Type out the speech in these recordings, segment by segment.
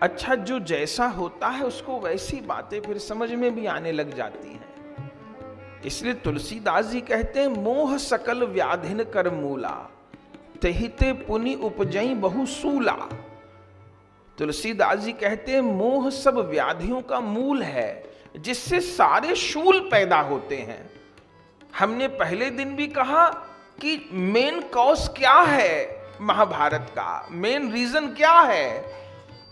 अच्छा, जो जैसा होता है उसको वैसी बातें फिर समझ में भी आने लग जाती हैं। इसलिए तुलसीदास जी कहते हैं, मोह सकल व्याधिन कर मूला, तहिते पुनि उपजई बहु सूला। तुलसीदास जी कहते हैं मोह सब व्याधियों का मूल है, जिससे सारे शूल पैदा होते हैं। हमने पहले दिन भी कहा कि मेन कॉज क्या है महाभारत का, मेन रीजन क्या है।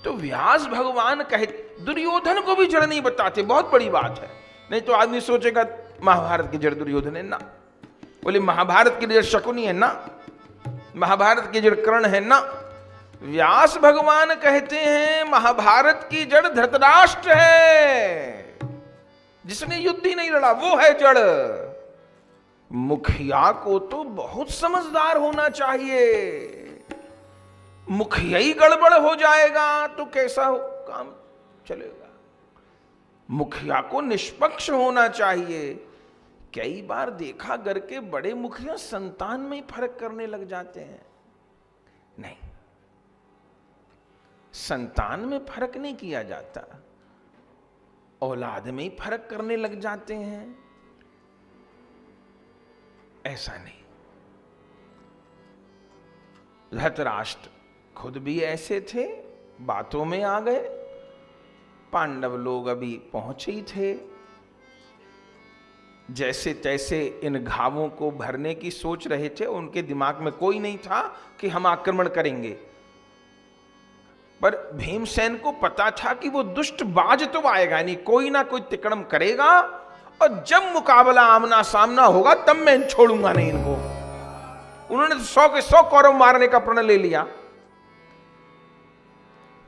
तो व्यास भगवान कहे, दुर्योधन को भी जड़ नहीं बताते, बहुत बड़ी बात है। नहीं तो आदमी सोचेगा महाभारत की जड़ दुर्योधन है ना, बोले महाभारत की जड़ शकुनी है ना, महाभारत की जड़ कर्ण है ना। व्यास भगवान कहते हैं महाभारत की जड़ धृतराष्ट्र है, जिसने युद्ध ही नहीं लड़ा, वो है जड़। मुखिया को तो बहुत समझदार होना चाहिए, मुखिया ही गड़बड़ हो जाएगा तो कैसा काम चलेगा। मुखिया को निष्पक्ष होना चाहिए। कई बार देखा घर के बड़े मुखिया संतान में ही फर्क करने लग जाते हैं। नहीं, संतान में फर्क नहीं किया जाता, औलाद में ही फर्क करने लग जाते हैं। ऐसा नहीं। धृतराष्ट्र खुद भी ऐसे थे, बातों में आ गए। पांडव लोग अभी पहुंचे ही थे, जैसे तैसे इन घावों को भरने की सोच रहे थे। उनके दिमाग में कोई नहीं था कि हम आक्रमण करेंगे, पर भीमसेन को पता था कि वो दुष्ट बाज तो आएगा नहीं, कोई ना कोई तिकड़म करेगा, और जब मुकाबला आमना सामना होगा तब मैं छोड़ूंगा नहीं इनको। उन्होंने तो 100 के 100 कौरव मारने का प्रण ले लिया।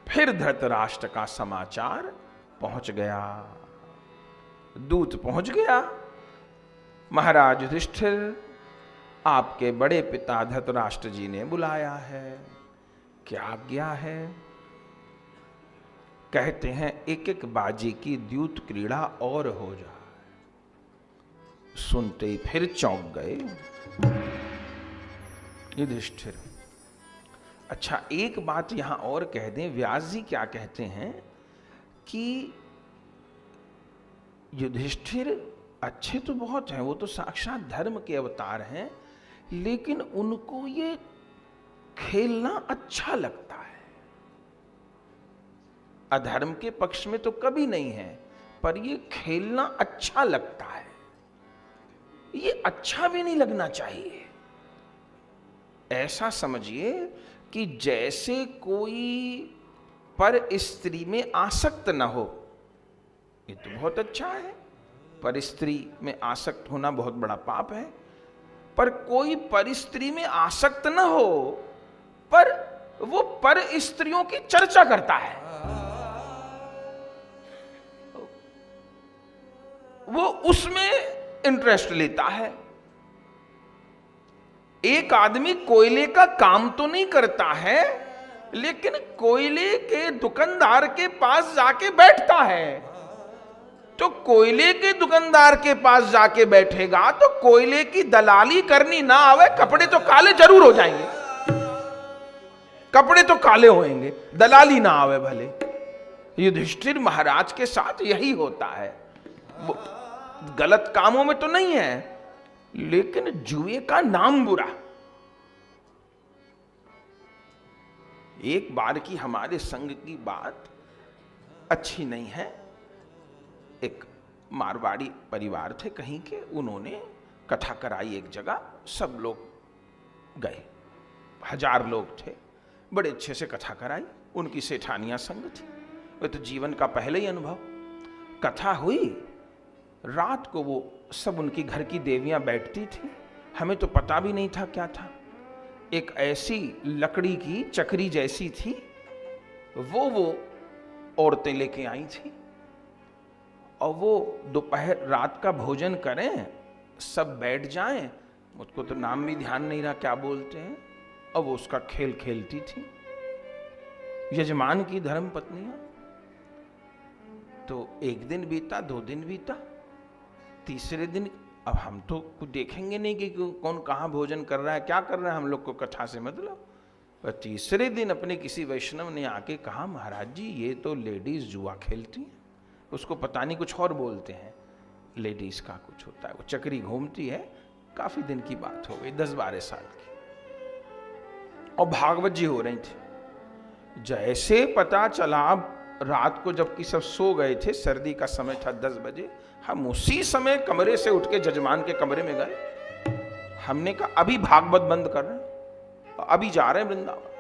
फिर धृतराष्ट्र का समाचार पहुंच गया, दूत पहुंच गया, महाराज युधिष्ठिर, आपके बड़े पिता धृतराष्ट्र जी ने बुलाया है, क्या आज्ञा है। कहते हैं एक एक बाजी की द्यूत क्रीड़ा और हो जाए। सुनते ही फिर चौंक गए युधिष्ठिर। अच्छा, एक बात यहां और कह दें, व्यास जी क्या कहते हैं कि युधिष्ठिर अच्छे तो बहुत हैं, वो तो साक्षात धर्म के अवतार हैं, लेकिन उनको ये खेलना अच्छा लगता है। अधर्म के पक्ष में तो कभी नहीं है, पर ये खेलना अच्छा लगता है। ये अच्छा भी नहीं लगना चाहिए। ऐसा समझिए कि जैसे कोई पर स्त्री में आसक्त न हो, ये तो बहुत अच्छा है। पर स्त्री में आसक्त होना बहुत बड़ा पाप है। पर कोई पर स्त्री में आसक्त न हो, पर वो पर स्त्रियों की चर्चा करता है, वो उसमें इंटरेस्ट लेता है। एक आदमी कोयले का काम तो नहीं करता है, लेकिन कोयले के दुकानदार के पास जाके बैठता है। तो कोयले के दुकानदार के पास जाके बैठेगा तो कोयले की दलाली करनी ना आवे, कपड़े तो काले जरूर हो जाएंगे, कपड़े तो काले होंगे, दलाली ना आवे भले। युधिष्ठिर महाराज के साथ यही होता है। वो गलत कामों में तो नहीं है, लेकिन जुए का नाम बुरा। एक बार की हमारे संग की बात अच्छी नहीं है। एक मारवाड़ी परिवार थे कहीं के, उन्होंने कथा कराई एक जगह, सब लोग गए, 1000 लोग थे, बड़े अच्छे से कथा कराई। उनकी सेठानियां संग थी, वो तो जीवन का पहले ही अनुभव। कथा हुई, रात को वो सब उनकी घर की देवियां बैठती थी, हमें तो पता भी नहीं था क्या था। एक ऐसी लकड़ी की चक्री जैसी थी, वो औरतें लेके आई थी, और वो दोपहर रात का भोजन करें, सब बैठ जाएं, मुझको तो नाम भी ध्यान नहीं रहा क्या बोलते हैं, और वो उसका खेल खेलती थी, यजमान की धर्म पत्नियां। तो एक दिन बीता, 2 दिन बीता, तीसरे दिन अब हम तो कुछ देखेंगे नहीं कि कौन कहाँ भोजन कर रहा है, क्या कर रहा है, हम लोग को कथा से मतलब। और तीसरे दिन अपने किसी वैष्णव ने आके कहा, महाराज जी ये तो लेडीज जुआ खेलती हैं। उसको पता नहीं कुछ और बोलते हैं, लेडीज का कुछ होता है, वो चक्री घूमती है। काफी दिन की बात हो गई, 10-12 साल की, और भागवत जी हो रही थी। जैसे पता चला रात को, जबकि सब सो गए थे, सर्दी का समय था, 10 बजे, हम उसी समय कमरे से उठ के जजमान के कमरे में गए। हमने कहा अभी भागवत बंद कर रहे हैं, अभी जा रहे हैं वृंदावन,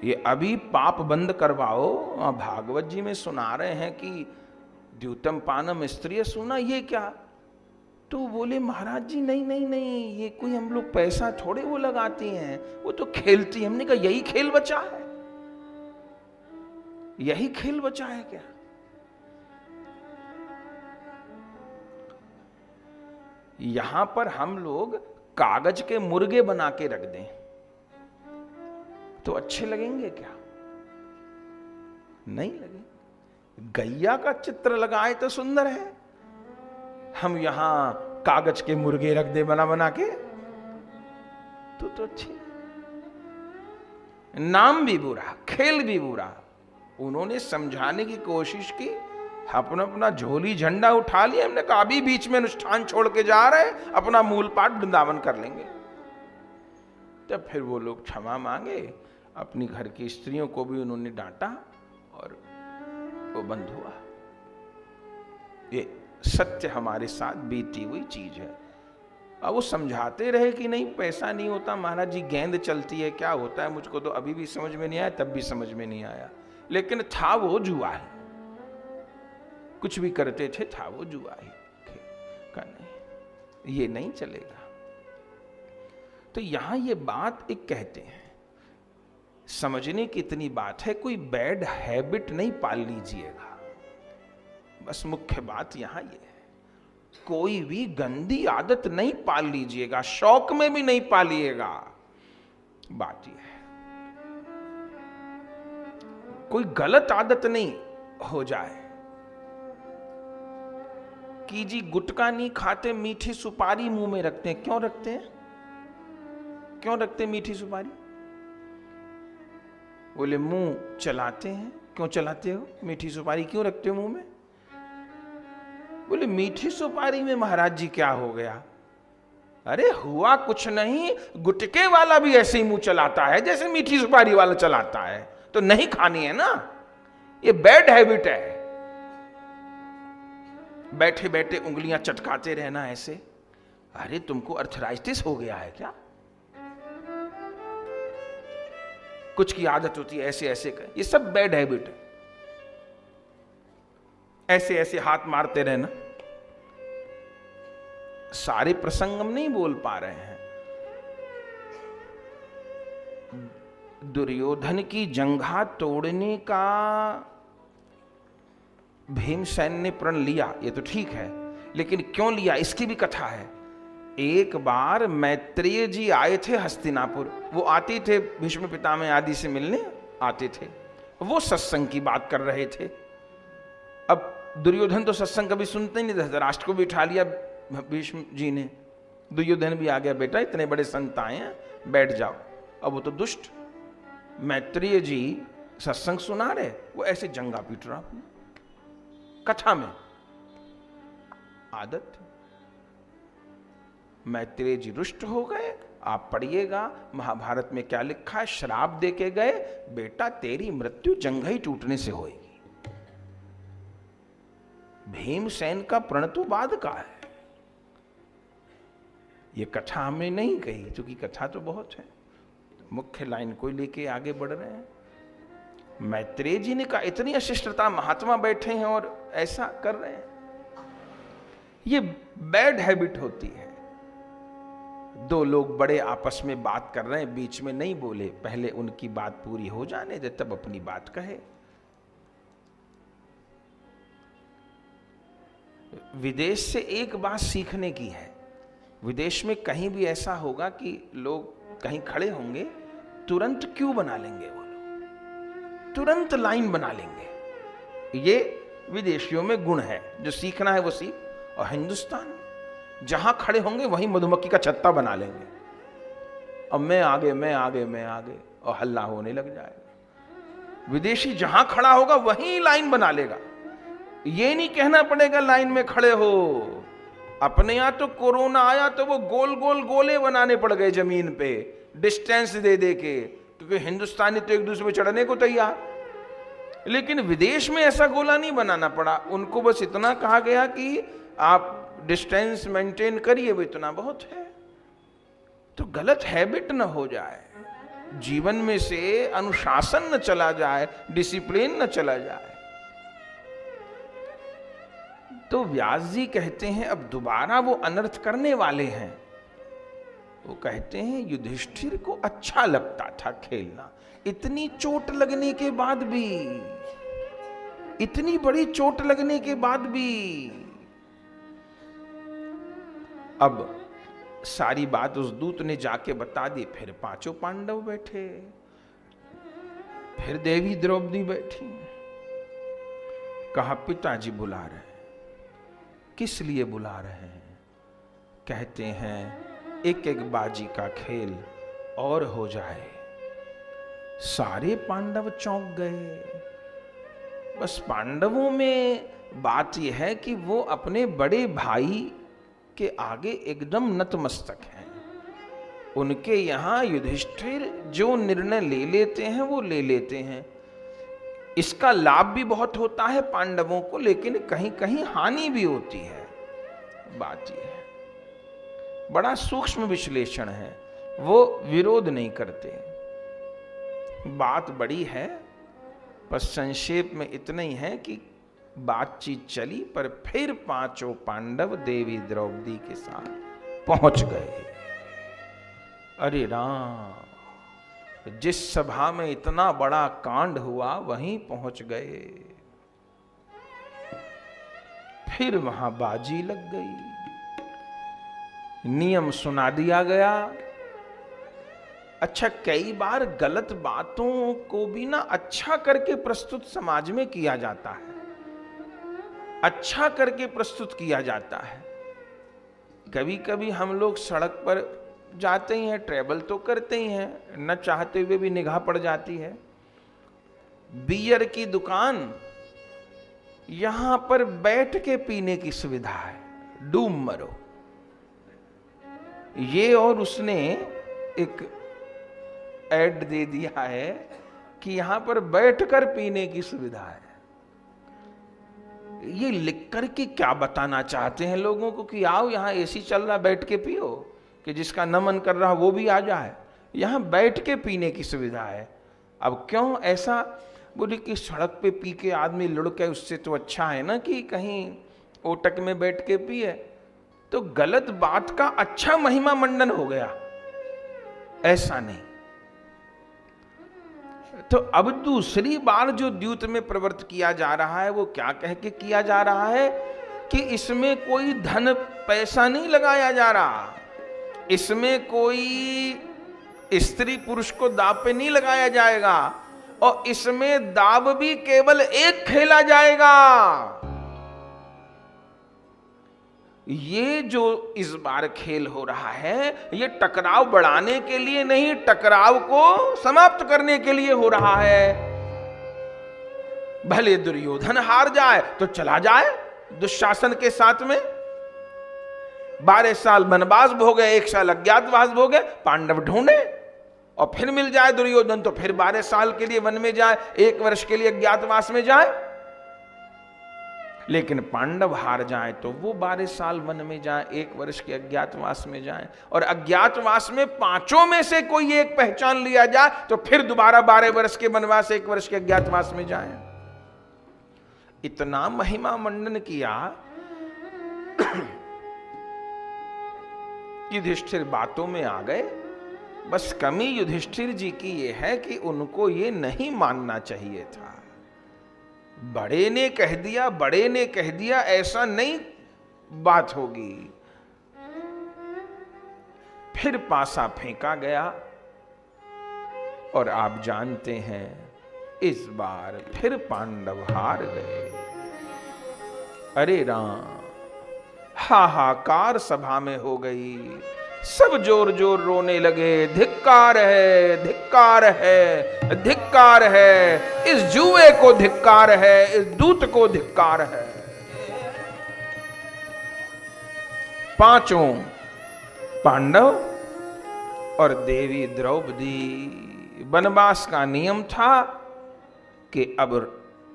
ये अभी पाप बंद करवाओ। भागवत जी में सुना रहे हैं कि द्यूतम पानम स्त्रिय सुना, ये क्या? तो बोले महाराज जी नहीं नहीं नहीं, ये कोई हम लोग पैसा थोड़े वो लगाती हैं, वो तो खेलती है। हमने कहा यही खेल बचा है, यही खेल बचा है क्या? यहां पर हम लोग कागज के मुर्गे बना के रख दें तो अच्छे लगेंगे क्या? नहीं लगेंगे। गैया का चित्र लगाए तो सुंदर है, हम यहां कागज के मुर्गे रख दे बना बना के तो अच्छे। नाम भी बुरा, खेल भी बुरा। उन्होंने समझाने की कोशिश की, अपना अपना झोली झंडा उठा लिया। हमने कहा अभी बीच में अनुष्ठान छोड़ के जा रहे, अपना मूल पाठ वृंदावन कर लेंगे। तब फिर वो लोग क्षमा मांगे, अपनी घर की स्त्रियों को भी उन्होंने डांटा और वो बंद हुआ। ये सत्य हमारे साथ बीती हुई चीज है। अब वो समझाते रहे कि नहीं पैसा नहीं होता महाराज जी, गेंद चलती है, क्या होता है, मुझको तो अभी भी समझ में नहीं आया, तब भी समझ में नहीं आया। लेकिन था वो जुआ है, कुछ भी करते थे, था वो जुआ ही। नहीं, ये नहीं चलेगा। तो यहां ये बात एक कहते हैं, समझने की इतनी बात है, कोई बैड हैबिट नहीं पाल लीजिएगा। बस मुख्य बात यहां ये है, कोई भी गंदी आदत नहीं पाल लीजिएगा, शौक में भी नहीं पालिएगा। बात यह है, कोई गलत आदत नहीं हो जाए कि जी गुटखा नहीं खाते, मीठी सुपारी मुंह में रखते हैं। क्यों रखते हैं? क्यों रखते हैं मीठी सुपारी? बोले मुंह चलाते हैं। क्यों चलाते हो? मीठी सुपारी क्यों रखते हो मुंह में? बोले मीठी सुपारी में महाराज जी क्या हो गया? अरे हुआ कुछ नहीं, गुटके वाला भी ऐसे ही मुंह चलाता है जैसे मीठी सुपारी वाला चलाता है, तो नहीं खानी है ना। ये बैड हैबिट है, बैठे बैठे उंगलियां चटकाते रहना ऐसे। अरे तुमको अर्थराइटिस हो गया है क्या? कुछ की आदत होती है ऐसे ऐसे कर, ये सब बैड हैबिट है। ऐसे ऐसे हाथ मारते रहना। सारे प्रसंग हम नहीं बोल पा रहे हैं। दुर्योधन की जंघा तोड़ने का भीमसेन ने प्रण लिया, ये तो ठीक है, लेकिन क्यों लिया इसकी भी कथा है। एक बार मैत्रेय जी आए थे हस्तिनापुर, वो आते थे भीष्म पितामह आदि से मिलने आते थे, वो सत्संग की बात कर रहे थे। अब दुर्योधन तो सत्संग कभी सुनते ही नहीं, धृतराष्ट्र को भी उठा लिया भीष्म जी ने। दुर्योधन भी आ गया, बेटा इतने बड़े संत आए हैं, बैठ जाओ। अब वो तो दुष्ट, मैत्रेय जी सत्संग सुना रहे, वो ऐसे जंगा पीट रहा कथा में। आदत। मैत्रेय जी रुष्ट हो गए। आप पढ़िएगा महाभारत में क्या लिखा है, श्राप दे के गए, बेटा तेरी मृत्यु जंघा ही टूटने से होगी। भीमसेन का प्रण तो बाद का है, ये कथा हमने नहीं कही, क्योंकि कथा तो बहुत है, मुख्य लाइन को लेके आगे बढ़ रहे हैं। मैत्रेय जी ने कहा इतनी अशिष्टता, महात्मा बैठे हैं और ऐसा कर रहे हैं। ये बैड हैबिट होती है। दो लोग बड़े आपस में बात कर रहे हैं, बीच में नहीं बोले, पहले उनकी बात पूरी हो जाने दे, तब अपनी बात कहे। विदेश से एक बात सीखने की है। विदेश में कहीं भी ऐसा होगा कि लोग कहीं खड़े होंगे, तुरंत क्यू बना लेंगे, वो लोग तुरंत लाइन बना लेंगे। ये विदेशियों में गुण है, जो सीखना है वो सीख। और हिंदुस्तान जहां खड़े होंगे वहीं मधुमक्खी का छत्ता बना लेंगे। अब मैं आगे, मैं आगे, मैं आगे, और हल्ला होने लग जाएगा। विदेशी जहां खड़ा होगा वहीं लाइन बना लेगा, ये नहीं कहना पड़ेगा लाइन में खड़े हो। अपने यहां तो कोरोना आया तो वो गोल गोल गोले बनाने पड़ गए जमीन पे, डिस्टेंस दे दे के, क्योंकि हिंदुस्तानी तो एक दूसरे पे चढ़ने को तैयार। लेकिन विदेश में ऐसा गोला नहीं बनाना पड़ा, उनको बस इतना कहा गया कि आप डिस्टेंस मेंटेन करिए, वो इतना बहुत है। तो गलत हैबिट न हो जाए, जीवन में से अनुशासन न चला जाए, डिसिप्लिन न चला जाए। तो व्यास जी कहते हैं अब दोबारा वो अनर्थ करने वाले हैं। वो कहते हैं युधिष्ठिर को अच्छा लगता था खेलना, इतनी चोट लगने के बाद भी, इतनी बड़ी चोट लगने के बाद भी। अब सारी बात उस दूत ने जाके बता दी। फिर पांचों पांडव बैठे, फिर देवी द्रौपदी बैठी। कहा पिताजी बुला रहे हैं। किस लिए बुला रहे हैं? कहते हैं एक एक बाजी का खेल और हो जाए। सारे पांडव चौंक गए। बस पांडवों में बात यह है कि वो अपने बड़े भाई के आगे एकदम नतमस्तक हैं। उनके यहां युधिष्ठिर जो निर्णय ले लेते हैं वो ले लेते हैं। इसका लाभ भी बहुत होता है पांडवों को, लेकिन कहीं कहीं हानि भी होती है। बात यह है, बड़ा सूक्ष्म विश्लेषण है, वो विरोध नहीं करते। बात बड़ी है, पर संक्षेप में इतना ही है कि बातचीत चली, पर फिर पांचों पांडव देवी द्रौपदी के साथ पहुंच गए। अरे राम, जिस सभा में इतना बड़ा कांड हुआ वहीं पहुंच गए। फिर वहां बाजी लग गई, नियम सुना दिया गया। अच्छा, कई बार गलत बातों को भी ना अच्छा करके प्रस्तुत समाज में किया जाता है, अच्छा करके प्रस्तुत किया जाता है। कभी कभी हम लोग सड़क पर जाते ही हैं, ट्रैवल तो करते ही हैं, न चाहते हुए भी निगाह पड़ जाती है। बियर की दुकान, यहां पर बैठ के पीने की सुविधा है, डूब मरो। ये और उसने एक ऐड दे दिया है कि यहां पर बैठकर पीने की सुविधा है। ये लिख करके क्या बताना चाहते हैं लोगों को कि आओ यहां एसी चल रहा, बैठ के पियो, कि जिसका न मन कर रहा वो भी आ जाए। यहां बैठ के पीने की सुविधा है। अब क्यों ऐसा? बोले कि सड़क पे पी के आदमी लुढ़के, उससे तो अच्छा है ना कि कहीं ओटक में बैठ के पिए। तो गलत बात का अच्छा महिमा मंडन हो गया, ऐसा नहीं। तो अब दूसरी बार जो द्यूत में प्रवृत्त किया जा रहा है वो क्या कह के किया जा रहा है कि इसमें कोई धन पैसा नहीं लगाया जा रहा, इसमें कोई स्त्री पुरुष को दाव पे नहीं लगाया जाएगा, और इसमें दाव भी केवल एक खेला जाएगा। ये जो इस बार खेल हो रहा है, ये टकराव बढ़ाने के लिए नहीं, टकराव को समाप्त करने के लिए हो रहा है। भले दुर्योधन हार जाए तो चला जाए दुशासन के साथ में, 12 साल वनवास भोगे, 1 साल अज्ञातवास भोगे, पांडव ढूंढे और फिर मिल जाए दुर्योधन तो फिर 12 साल के लिए वन में जाए, 1 वर्ष के लिए अज्ञातवास में जाए। लेकिन पांडव हार जाए तो वो 12 साल वन में जाए, 1 वर्ष के अज्ञातवास में जाए, और अज्ञातवास में पांचों में से कोई एक पहचान लिया जाए तो फिर दोबारा 12 वर्ष के वनवास, 1 वर्ष के अज्ञातवास में जाए। इतना महिमा मंडन किया। युधिष्ठिर बातों में आ गए। बस कमी युधिष्ठिर जी की यह है कि उनको ये नहीं मानना चाहिए था। बड़े ने कह दिया, बड़े ने कह दिया, ऐसा नहीं बात होगी। फिर पासा फेंका गया और आप जानते हैं इस बार फिर पांडव हार गए। अरे राम, हाहाकार सभा में हो गई। सब जोर जोर रोने लगे, धिक्कार है, धिक्कार है, धिक्कार है, इस जुए को धिक्कार है, इस दूत को धिक्कार है। पांचों पांडव और देवी द्रौपदी, वनवास का नियम था कि अब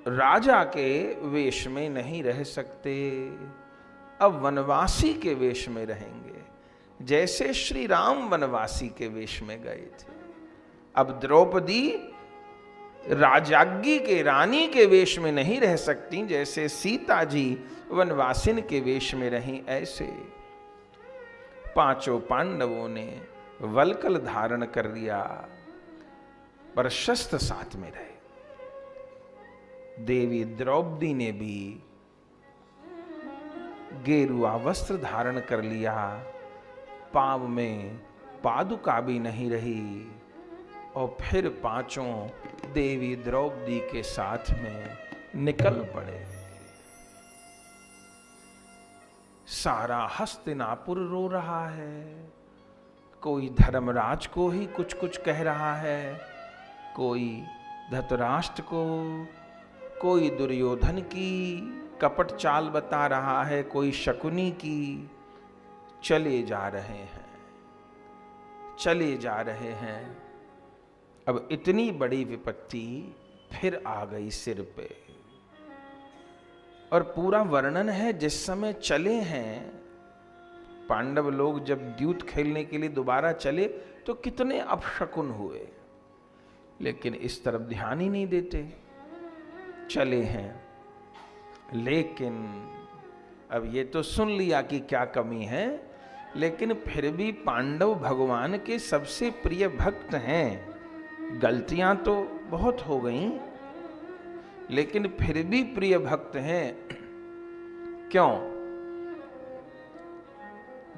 राजा के वेश में नहीं रह सकते, अब वनवासी के वेश में रहेंगे, जैसे श्री राम वनवासी के वेश में गए थे। अब द्रौपदी राजाज्ञी के, रानी के वेश में नहीं रह सकती, जैसे सीता जी वनवासिन के वेश में रहीं। ऐसे पांचों पांडवों ने वल्कल धारण कर लिया, पर शस्त्र साथ में रहे। देवी द्रौपदी ने भी गेरुआ वस्त्र धारण कर लिया, पांव में पादुका भी नहीं रही, और फिर पांचों देवी द्रौपदी के साथ में निकल पड़े। सारा हस्तिनापुर रो रहा है, कोई धर्मराज को ही कुछ कुछ कह रहा है, कोई धृतराष्ट्र को, कोई दुर्योधन की कपट चाल बता रहा है, कोई शकुनी की। चले जा रहे हैं, चले जा रहे हैं। अब इतनी बड़ी विपत्ति फिर आ गई सिर पे, और पूरा वर्णन है जिस समय चले हैं पांडव लोग, जब द्यूत खेलने के लिए दोबारा चले तो कितने अपशकुन हुए, लेकिन इस तरफ ध्यान ही नहीं देते। चले हैं, लेकिन अब ये तो सुन लिया कि क्या कमी है, लेकिन फिर भी पांडव भगवान के सबसे प्रिय भक्त हैं। गलतियां तो बहुत हो गईं, लेकिन फिर भी प्रिय भक्त हैं। क्यों?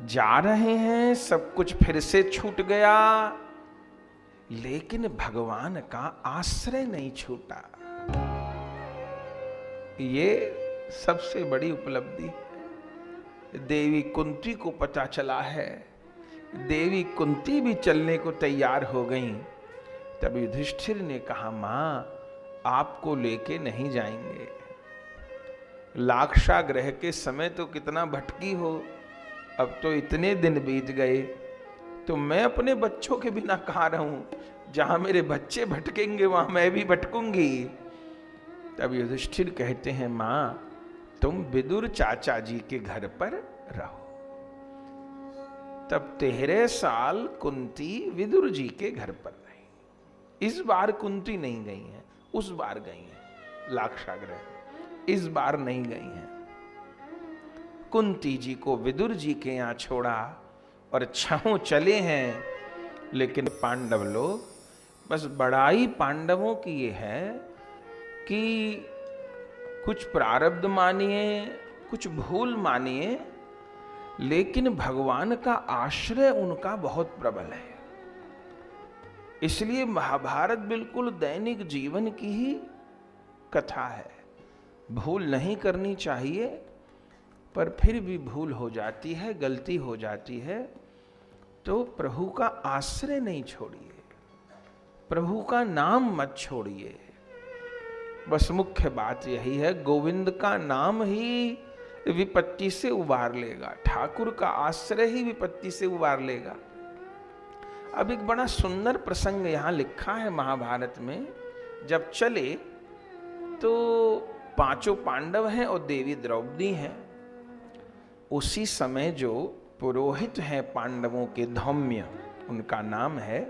जा रहे हैं, सब कुछ फिर से छूट गया, लेकिन भगवान का आश्रय नहीं छूटा। ये सबसे बड़ी उपलब्धि है। देवी कुंती को पता चला है, देवी कुंती भी चलने को तैयार हो गईं। तब युधिष्ठिर ने कहा, मां आपको लेके नहीं जाएंगे। लाक्षागृह के समय तो कितना भटकी हो, अब तो इतने दिन बीत गए, तो मैं अपने बच्चों के बिना कहाँ रहूं? जहां मेरे बच्चे भटकेंगे वहां मैं भी भटकूंगी। तब युधिष्ठिर कहते हैं, मां तुम विदुर चाचा जी के घर पर रहो। तब 13 साल कुंती विदुर जी के घर पर रही। इस बार कुंती नहीं गई हैं, उस बार गई हैं लाक्षागृह, इस बार नहीं गई हैं। कुंती जी को विदुर जी के यहां छोड़ा और छहों चले हैं। लेकिन पांडव लोग, बस बड़ाई पांडवों की ये है कि कुछ प्रारब्ध मानिए, कुछ भूल मानिए, लेकिन भगवान का आश्रय उनका बहुत प्रबल है। इसलिए महाभारत बिल्कुल दैनिक जीवन की ही कथा है। भूल नहीं करनी चाहिए, पर फिर भी भूल हो जाती है, गलती हो जाती है, तो प्रभु का आश्रय नहीं छोड़िए, प्रभु का नाम मत छोड़िए। बस मुख्य बात यही है, गोविंद का नाम ही विपत्ति से उबार लेगा, ठाकुर का आश्रय ही विपत्ति से उबार लेगा। अब एक बड़ा सुंदर प्रसंग यहां लिखा है महाभारत में। जब चले तो पांचों पांडव हैं और देवी द्रौपदी हैं। उसी समय जो पुरोहित हैं पांडवों के, धौम्य उनका नाम है,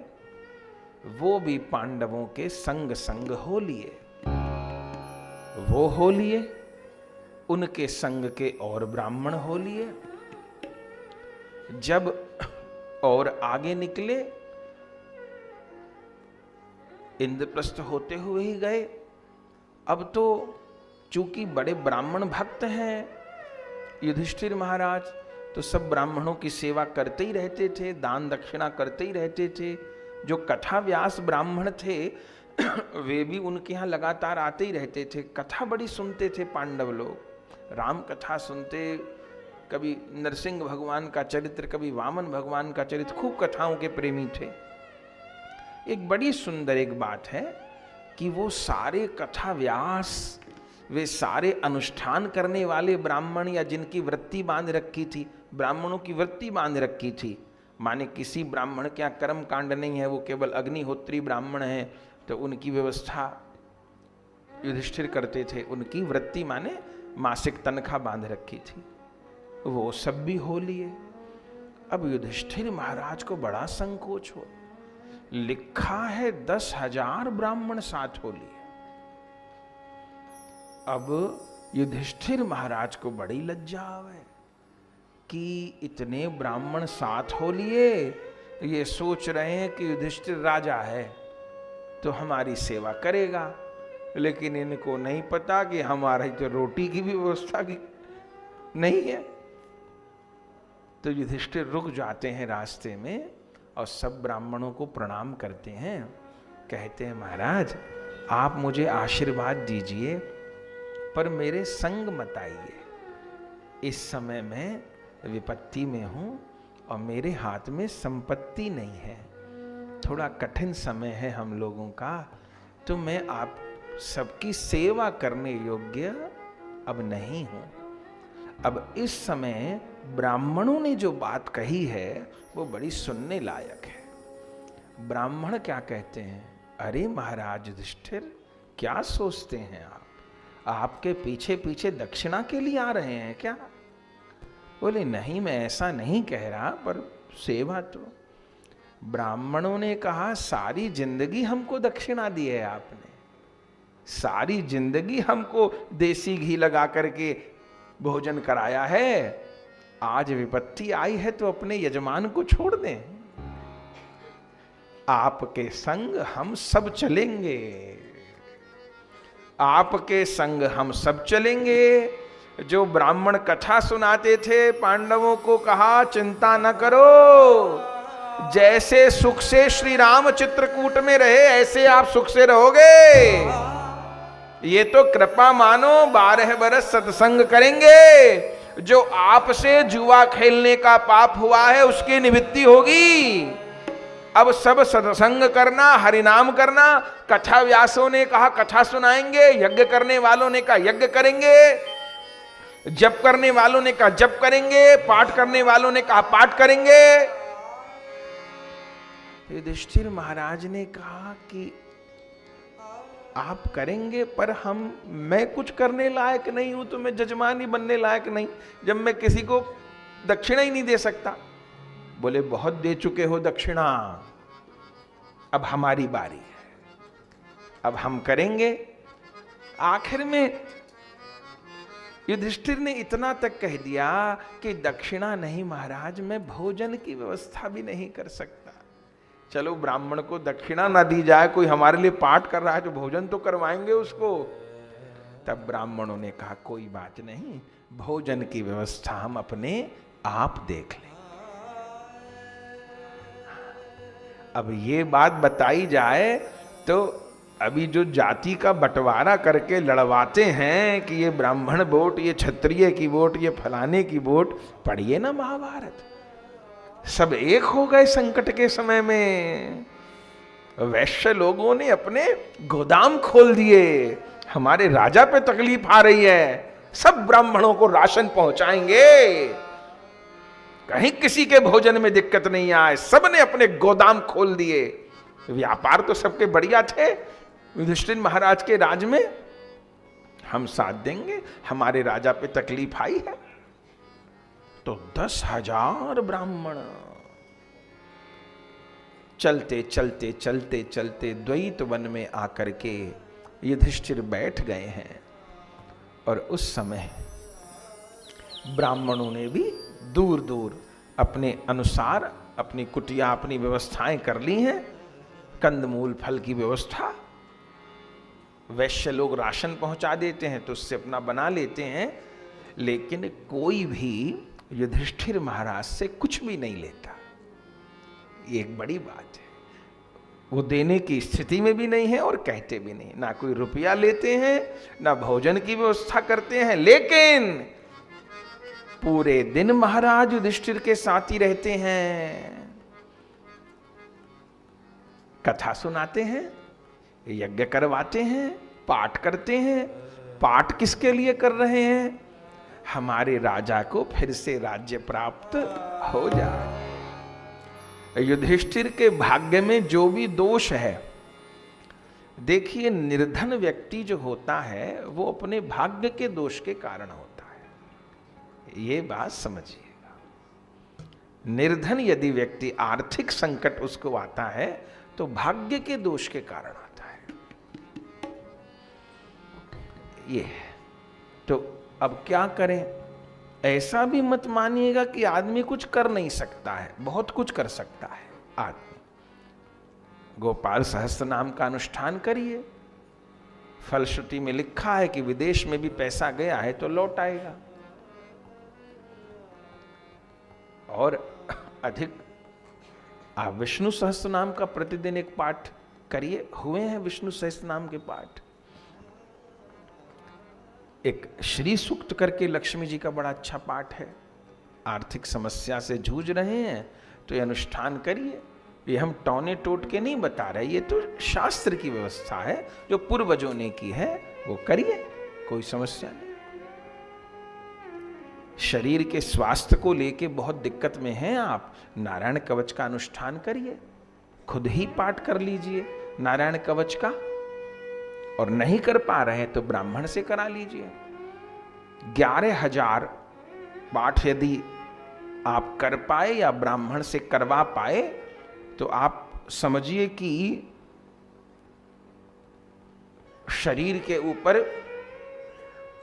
वो भी पांडवों के संग संग हो लिए। वो हो लिए, उनके संग के और ब्राह्मण हो लिए। जब और आगे निकले, इंद्रप्रस्थ होते हुए ही गए। अब तो चूंकि बड़े ब्राह्मण भक्त हैं युधिष्ठिर महाराज, तो सब ब्राह्मणों की सेवा करते ही रहते थे, दान दक्षिणा करते ही रहते थे। जो कथा व्यास ब्राह्मण थे वे भी उनके यहाँ लगातार आते ही रहते थे। कथा बड़ी सुनते थे पांडव लोग, राम कथा सुनते, कभी नरसिंह भगवान का चरित्र, कभी वामन भगवान का चरित्र, खूब कथाओं के प्रेमी थे। एक बड़ी सुंदर एक बात है कि वो सारे कथा व्यास, वे सारे अनुष्ठान करने वाले ब्राह्मण या जिनकी वृत्ति बांध रखी थी, ब्राह्मणों की वृत्ति बांध रखी थी, माने किसी ब्राह्मण के यहाँ कर्म कांड नहीं है, वो केवल अग्निहोत्री ब्राह्मण है, तो उनकी व्यवस्था युधिष्ठिर करते थे। उनकी वृत्ति माने मासिक तनख्वाह बांध रखी थी, वो सब भी हो लिए। अब युधिष्ठिर महाराज को बड़ा संकोच हो, लिखा है 10,000 ब्राह्मण साथ हो लिए। अब युधिष्ठिर महाराज को बड़ी लज्जा आवे कि इतने ब्राह्मण साथ हो लिए, ये सोच रहे हैं कि युधिष्ठिर राजा है तो हमारी सेवा करेगा, लेकिन इनको नहीं पता कि हमारी तो रोटी की भी व्यवस्था की नहीं है। तो युधिष्ठिर रुक जाते हैं रास्ते में और सब ब्राह्मणों को प्रणाम करते हैं, कहते हैं महाराज आप मुझे आशीर्वाद दीजिए पर मेरे संग मत आइए, इस समय मैं विपत्ति में हूं और मेरे हाथ में संपत्ति नहीं है, थोड़ा कठिन समय है हम लोगों का, तो मैं आप सबकी सेवा करने योग्य अब नहीं हूं। अब इस समय ब्राह्मणों ने जो बात कही है वो बड़ी सुनने लायक है। ब्राह्मण क्या कहते हैं, अरे महाराज युधिष्ठिर क्या सोचते हैं आपके पीछे पीछे दक्षिणा के लिए आ रहे हैं क्या? बोले नहीं मैं ऐसा नहीं कह रहा, पर सेवा तो। ब्राह्मणों ने कहा सारी जिंदगी हमको दक्षिणा दी है आपने, सारी जिंदगी हमको देसी घी लगा करके भोजन कराया है, आज विपत्ति आई है तो अपने यजमान को छोड़ दें, आपके संग हम सब चलेंगे, आपके संग हम सब चलेंगे। जो ब्राह्मण कथा सुनाते थे पांडवों को कहा चिंता न करो, जैसे सुख से श्री राम चित्रकूट में रहे ऐसे आप सुख से रहोगे, ये तो कृपा मानो 12 बरस सत्संग करेंगे, जो आपसे जुआ खेलने का पाप हुआ है उसकी निवृत्ति होगी। अब सब सत्संग करना, हरिनाम करना, कथा व्यासों ने कहा कथा सुनाएंगे, यज्ञ करने वालों ने कहा यज्ञ करेंगे, जप करने वालों ने कहा जप करेंगे, पाठ करने वालों ने कहा पाठ करेंगे। युधिष्ठिर महाराज ने कहा कि आप करेंगे पर मैं कुछ करने लायक नहीं हूं, तो मैं जजमान ही बनने लायक नहीं, जब मैं किसी को दक्षिणा ही नहीं दे सकता। बोले बहुत दे चुके हो दक्षिणा, अब हमारी बारी है, अब हम करेंगे। आखिर में युधिष्ठिर ने इतना तक कह दिया कि दक्षिणा नहीं महाराज, मैं भोजन की व्यवस्था भी नहीं कर सकता। चलो ब्राह्मण को दक्षिणा ना दी जाए, कोई हमारे लिए पाठ कर रहा है तो भोजन तो करवाएंगे उसको। तब ब्राह्मणों ने कहा कोई बात नहीं, भोजन की व्यवस्था हम अपने आप देख लें। अब ये बात बताई जाए तो अभी जो जाति का बंटवारा करके लड़वाते हैं कि ये ब्राह्मण वोट, ये क्षत्रिय की वोट, ये फलाने की वोट, पढ़िए ना महाभारत, सब एक हो गए संकट के समय में। वैश्य लोगों ने अपने गोदाम खोल दिए, हमारे राजा पे तकलीफ आ रही है, सब ब्राह्मणों को राशन पहुंचाएंगे, कहीं किसी के भोजन में दिक्कत नहीं आए, सबने अपने गोदाम खोल दिए। व्यापार तो सबके बढ़िया थे, युधिष्ठिर महाराज के राज में हम साथ देंगे, हमारे राजा पे तकलीफ आई है। तो 10,000 ब्राह्मण चलते चलते चलते चलते द्वैत वन में आकर के युधिष्ठिर बैठ गए हैं। और उस समय ब्राह्मणों ने भी दूर दूर अपने अनुसार अपनी कुटिया, अपनी व्यवस्थाएं कर ली हैं, कंदमूल फल की व्यवस्था। वैश्य लोग राशन पहुंचा देते हैं तो उससे अपना बना लेते हैं, लेकिन कोई भी युधिष्ठिर महाराज से कुछ भी नहीं लेता। ये एक बड़ी बात है, वो देने की स्थिति में भी नहीं है और कहते भी नहीं, ना कोई रुपया लेते हैं, ना भोजन की व्यवस्था करते हैं, लेकिन पूरे दिन महाराज युधिष्ठिर के साथ ही रहते हैं, कथा सुनाते हैं, यज्ञ करवाते हैं, पाठ करते हैं। पाठ किसके लिए कर रहे हैं? हमारे राजा को फिर से राज्य प्राप्त हो जाए। युधिष्ठिर के भाग्य में जो भी दोष है, देखिए निर्धन व्यक्ति जो होता है वो अपने भाग्य के दोष के कारण होता है, ये बात समझिएगा। निर्धन यदि व्यक्ति आर्थिक संकट उसको आता है तो भाग्य के दोष के कारण आता है। ये है। तो अब क्या करें? ऐसा भी मत मानिएगा कि आदमी कुछ कर नहीं सकता है, बहुत कुछ कर सकता है आदमी। गोपाल सहस्त्र नाम का अनुष्ठान करिए। फलश्रुति में लिखा है कि विदेश में भी पैसा गया है तो लौट आएगा। और अधिक आप विष्णु सहस्त्र नाम का प्रतिदिन एक पाठ करिए। हुए हैं विष्णु सहस्त्र नाम के पाठ। एक श्री सूक्त करके लक्ष्मी जी का बड़ा अच्छा पाठ है। आर्थिक समस्या से जूझ रहे हैं तो ये अनुष्ठान करिए। ये हम टौने टोट के नहीं बता रहे, ये तो शास्त्र की व्यवस्था है जो पूर्वजों ने की है, वो करिए, कोई समस्या नहीं। शरीर के स्वास्थ्य को लेके बहुत दिक्कत में हैं आप, नारायण कवच का अनुष्ठान करिए, खुद ही पाठ कर लीजिए नारायण कवच का। और नहीं कर पा रहे तो ब्राह्मण से करा लीजिए। 11,000 पाठ यदि आप कर पाए या ब्राह्मण से करवा पाए तो आप समझिए कि शरीर के ऊपर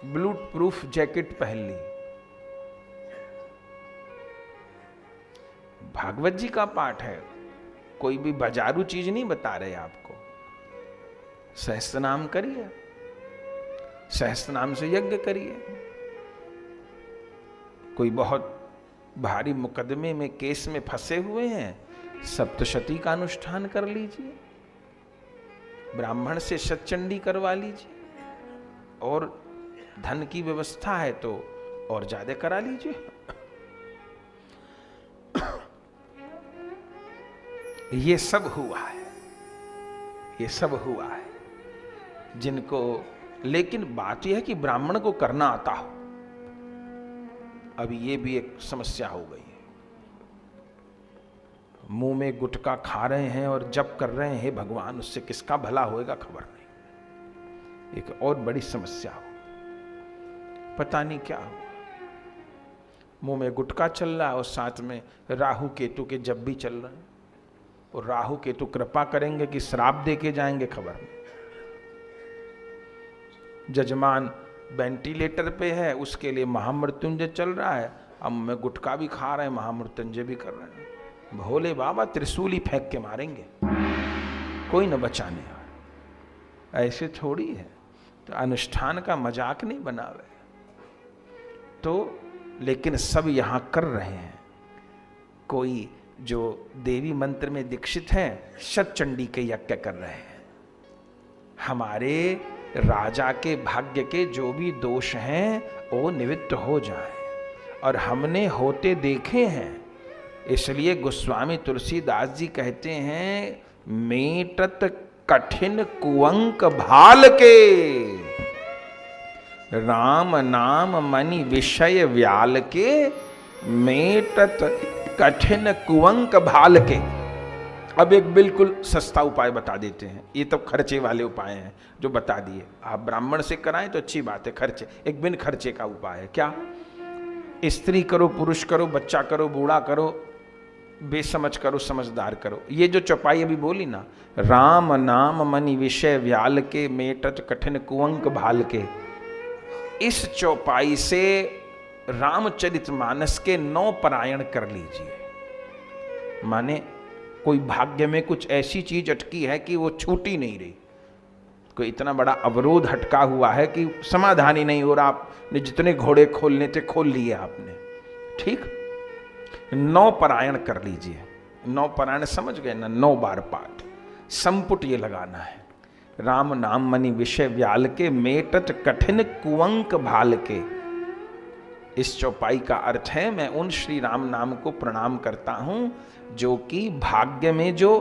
बुलेट प्रूफ जैकेट पहन ली। भागवत जी का पाठ है, कोई भी बाजारू चीज नहीं बता रहे आपको। सहस्त्र नाम करिए, सहस्त्र नाम से यज्ञ करिए। कोई बहुत भारी मुकदमे में केस में फंसे हुए हैं, सप्तशती का अनुष्ठान कर लीजिए, ब्राह्मण से शतचंडी करवा लीजिए, और धन की व्यवस्था है तो और ज्यादा करा लीजिए। ये सब हुआ है, ये सब हुआ है जिनको। लेकिन बात यह है कि ब्राह्मण को करना आता हो। अभी ये भी एक समस्या हो गई है। मुंह में गुटखा खा रहे हैं और जप कर रहे हैं, हे भगवान उससे किसका भला होएगा खबर नहीं। एक और बड़ी समस्या हो, पता नहीं क्या हो। मुंह में गुटखा चल रहा है और साथ में राहु केतु के जप भी चल रहे हैं, और राहु केतु कृपा करेंगे कि श्राप दे के जाएंगे खबर नहीं। जजमान वेंटिलेटर पे है, उसके लिए महामृत्युंजय चल रहा है, अब मैं गुटखा भी खा रहे हैं, महामृत्युंजय भी कर रहे हैं। भोले बाबा त्रिशूल ही फेंक के मारेंगे, कोई न बचाने वाला। ऐसे थोड़ी है। तो अनुष्ठान का मजाक नहीं बनावे तो। लेकिन सब यहां कर रहे हैं। कोई जो देवी मंत्र में दीक्षित हैं, शतचंडी के यज्ञ कर रहे हैं। हमारे राजा के भाग्य के जो भी दोष हैं वो निवृत्त हो जाएं, और हमने होते देखे हैं। इसलिए गोस्वामी तुलसीदास जी कहते हैं, मेटत कठिन कुअंक भाल के, राम नाम मनि विषय व्याल के, मेटत कठिन कुअंक भाल के। अब एक बिल्कुल सस्ता उपाय बता देते हैं। ये तो खर्चे वाले उपाय हैं जो बता दिए। आप ब्राह्मण से कराएं तो अच्छी बात है, खर्चे एक बिन खर्चे का उपाय है। क्या? स्त्री करो, पुरुष करो, बच्चा करो, बूढ़ा करो, बेसमझ करो, समझदार करो। ये जो चौपाई अभी बोली ना, राम नाम मनि विषय व्याल के, मेटत कठिन कुअंक भाल के, इस चौपाई से रामचरितमानस के 9 पारायण कर लीजिए। माने कोई भाग्य में कुछ ऐसी चीज अटकी है कि वो छूटी नहीं रही, कोई इतना बड़ा अवरोध हटका हुआ है कि समाधान ही नहीं हो रहा। आपने जितने घोड़े खोलने थे खोल लिए आपने, ठीक। 9 पारायण कर लीजिए। 9 पारायण समझ गए ना? 9 बार पाठ, संपुट ये लगाना है। राम नाम मनि विषय व्याल के, मेटत कठिन कुअंक भाल के। इस चौपाई का अर्थ है, मैं उन श्री राम नाम को प्रणाम करता हूं जो कि भाग्य में जो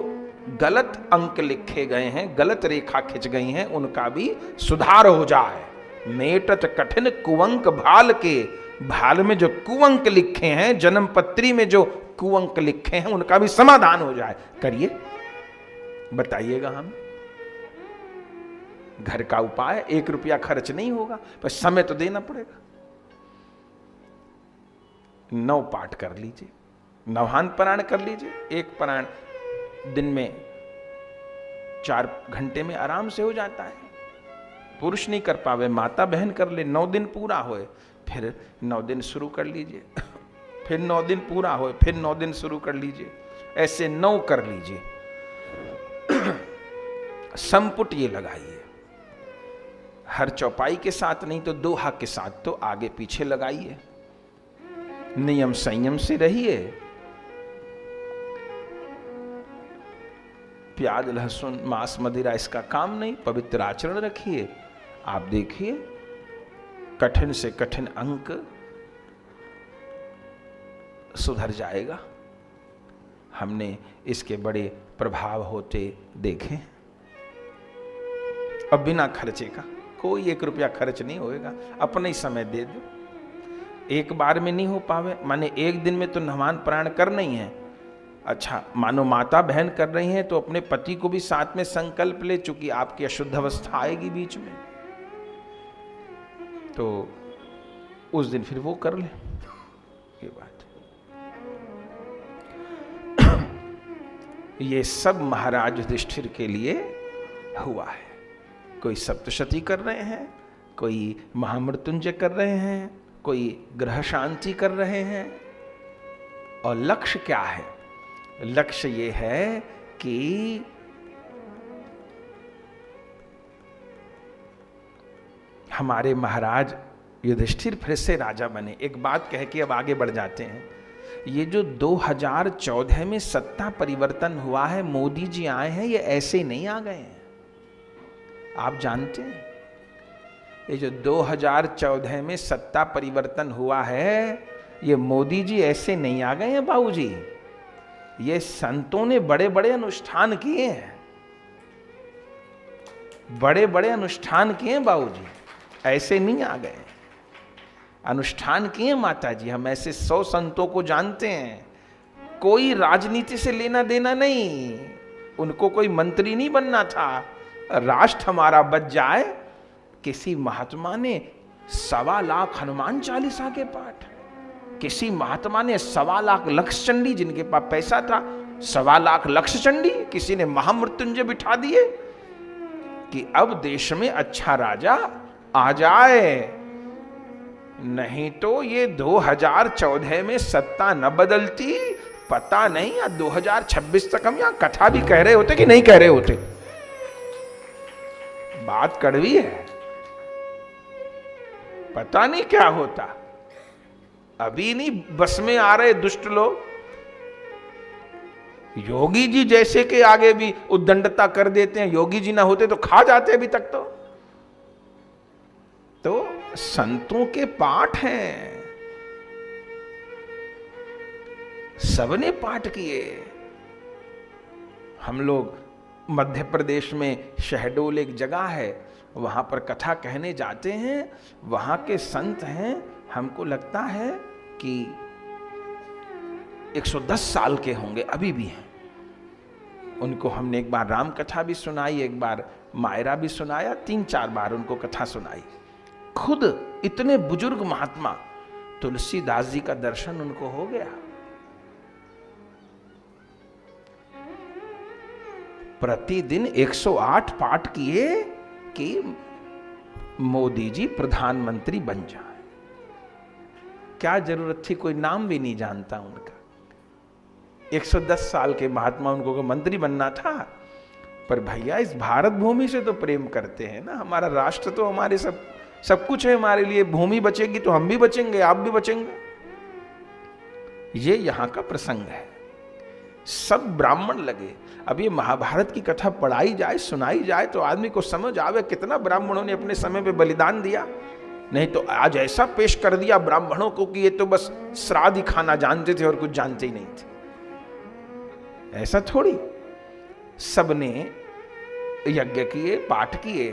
गलत अंक लिखे गए हैं, गलत रेखा खिंच गई हैं, उनका भी सुधार हो जाए। मेटत कठिन कुअंक भाल के, भाल में जो कुअंक लिखे हैं, जन्म पत्री में जो कुअंक लिखे हैं, उनका भी समाधान हो जाए। करिए, बताइएगा। हम घर का उपाय, 1 रुपया खर्च नहीं होगा, पर समय तो देना पड़ेगा। 9 पाठ कर लीजिए, नवहान पारायण कर लीजिए। 1 पारायण दिन में 4 घंटे में आराम से हो जाता है। पुरुष नहीं कर पावे, माता बहन कर ले, 9 दिन पूरा होए, फिर 9 दिन शुरू कर लीजिए, फिर 9 दिन पूरा होए, फिर 9 दिन शुरू कर लीजिए, ऐसे 9 कर लीजिए। संपुट ये लगाइए, हर चौपाई के साथ नहीं तो दोहा के साथ तो आगे पीछे लगाइए। नियम संयम से रहिए, प्याज लहसुन मांस मदिरा इसका काम नहीं, पवित्र आचरण रखिए। आप देखिए कठिन से कठिन अंक सुधर जाएगा। हमने इसके बड़े प्रभाव होते देखे। अब बिना खर्चे का कोई 1 रुपया खर्च नहीं होएगा, अपने ही समय दे दो। एक बार में नहीं हो पावे, माने एक दिन में तो नवान पारायण करना ही है। अच्छा, मानो माता बहन कर रही हैं तो अपने पति को भी साथ में संकल्प ले, चूंकि आपकी अशुद्ध अवस्था आएगी बीच में, तो उस दिन फिर वो कर ले। ये बात ये सब महाराज युधिष्ठिर के लिए हुआ है। कोई सप्तशती कर रहे हैं, कोई महामृत्युंजय कर रहे हैं, कोई ग्रह शांति कर रहे हैं। और लक्ष्य क्या है? लक्ष्य ये है कि हमारे महाराज युधिष्ठिर फिर से राजा बने। एक बात कह के अब आगे बढ़ जाते हैं। ये जो 2014 में सत्ता परिवर्तन हुआ है, मोदी जी आए हैं, ये ऐसे नहीं आ गए हैं। आप जानते हैं ये जो 2014 में सत्ता परिवर्तन हुआ है, ये मोदी जी ऐसे नहीं आ गए हैं बाबूजी। ये संतों ने बड़े बड़े अनुष्ठान किए हैं, बड़े बड़े अनुष्ठान किए हैं बाबूजी, ऐसे नहीं आ गए। अनुष्ठान किए माता जी, हम ऐसे 100 संतों को जानते हैं। कोई राजनीति से लेना देना नहीं, उनको कोई मंत्री नहीं बनना था। राष्ट्र हमारा बच जाए। किसी महात्मा ने 1.25 लाख हनुमान चालीसा के पाठ, किसी महात्मा ने 1.25 लाख लक्ष्य चंडी, जिनके पास पैसा था 1.25 लाख लक्ष्य चंडी, किसी ने महामृत्युंजय बिठा दिए कि अब देश में अच्छा राजा आ जाए। नहीं तो ये 2014 में सत्ता न बदलती, पता नहीं या 2026 तक हम यहां कथा भी कह रहे होते कि नहीं कह रहे होते। बात कड़वी है, पता नहीं क्या होता। अभी नहीं बस में आ रहे दुष्ट लोग। योगी जी जैसे के आगे भी उद्दंडता कर देते हैं। योगी जी ना होते तो खा जाते अभी तक। तो संतों के पाठ हैं, सबने पाठ किए। हम लोग मध्य प्रदेश में शहडोल एक जगह है, वहां पर कथा कहने जाते हैं। वहां के संत हैं, हमको लगता है कि 110 साल के होंगे, अभी भी हैं। उनको हमने एक बार राम कथा भी सुनाई, एक बार मायरा भी सुनाया, 3-4 बार उनको कथा सुनाई। खुद इतने बुजुर्ग महात्मा तुलसीदास जी का दर्शन उनको हो गया। प्रतिदिन 108 पाठ किए कि मोदी जी प्रधानमंत्री बन जाए। क्या जरूरत थी? कोई नाम भी नहीं जानता उनका। 110 साल के महात्मा, उनको मंत्री बनना था। पर भैया इस भारत भूमि से तो प्रेम करते हैं ना। हमारा राष्ट्र तो हमारे सब कुछ है हमारे लिए। भूमि बचेगी तो हम भी बचेंगे, आप भी बचेंगे। ये यहां का प्रसंग है। सब ब्राह्मण लगे। अब ये महाभारत की कथा पढ़ाई जाए, सुनाई जाए तो आदमी को समझ आवे कितना ब्राह्मणों ने अपने समय पे बलिदान दिया। नहीं तो आज ऐसा पेश कर दिया ब्राह्मणों को कि ये तो बस श्राद्ध ही खाना जानते थे और कुछ जानते ही नहीं थे। ऐसा थोड़ी, सबने यज्ञ किए, पाठ किए,